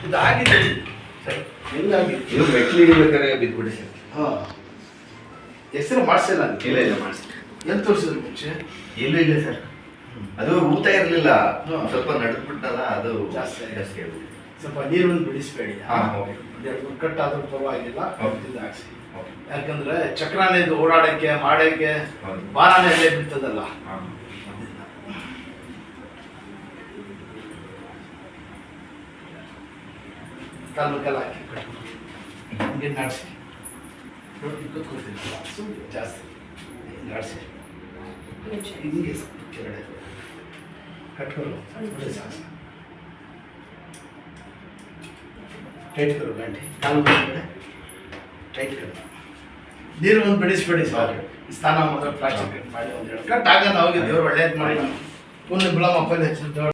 ಇದಾಗಿದೆ ಸರ್, ಹೆಂಗಾಗಿದೆ ನೀವು ಮೆಟ್ಲಿಗೆ ಬೇಕಾದ್ರೆ ಬಿದ್ದುಬಿಡಿ ಸರ್. ಹಾಂ, ಹೆಸರು ಮಾಡಿಸಿಲ್ಲ ಅಂತ. ಇಲ್ಲ ಇಲ್ಲ ಮಾಡಿಸಿ. ಎಲ್ಲಿ ತೋರಿಸಿದ್ರು ಮುಂಚೆ? ಇಲ್ಲ ಇಲ್ಲ ಸರ್, ಅದು ಊತ ಇರಲಿಲ್ಲ, ಹಾಂ. ಸ್ವಲ್ಪ ನಡೆದ್ಬಿಟ್ಟಲ್ಲ, ಅದು ಜಾಸ್ತಿ ಜಾಸ್ತಿ ಆಗಿದೆ. ಸ್ವಲ್ಪ ನೀರನ್ನು ಬಿಡಿಸ್ಬೇಡಿ. ಹಾಂ, ಓಕೆ. ಎರಡು ಕಟ್ಟಾದ್ರೂ ಪರವಾಗಿಲ್ಲ, ಓಕೆ. ಇದು ಹಾಕ್ಸಿ. ಓಕೆ. ಯಾಕಂದ್ರೆ ಚಕ್ರಾನೇ ಇದು ಓಡಾಡಕ್ಕೆ ಮಾಡಕ್ಕೆ ಹೌದು. ಭಾರನೇ ಅಲ್ಲೇ ಬೀಳ್ತದಲ್ಲ. ಹಾಂ. ಕಾಲು ಹಾಕಿ ಹಂಗೆ ನಾಡಿಸಿ ನೋಡಿ, ಕೂತ್ಕೊಳ್ತಿರ್ತಿಲ್ಲ ಸುಮ್ಮನೆ ಜಾಸ್ತಿ ನಾಡಿಸಿ ಹಿಂಗೆ ಕೆಳಗಡೆ ಕಟ್ಕೊಳ್ಳು, ಒಳ್ಳೆ ಸಾಹಸ ಟೈಟ್ ಕರು ಗಂಟೆ ಕಾಲು ಕಡೆ ಟೈಟ್ ಕರು. ನೀರು ಒಂದು ಬಿಡಿಸ್ಬೇಡಿ ಸರ್. ಸ್ನಾನ ಮಾತ್ರ ಪ್ಲಾಸ್ಟಿಕ್ ಕಟ್ ಮಾಡಿ ಒಂದು ಕಟ್ ಆಗೋದು. ಅವಾಗ ದೇವ್ರು ಒಳ್ಳೇದು ಮಾಡಿ ಪುಣ್ಯ ಬಿಳಮಪ್ಪ ಹೆಚ್ಚು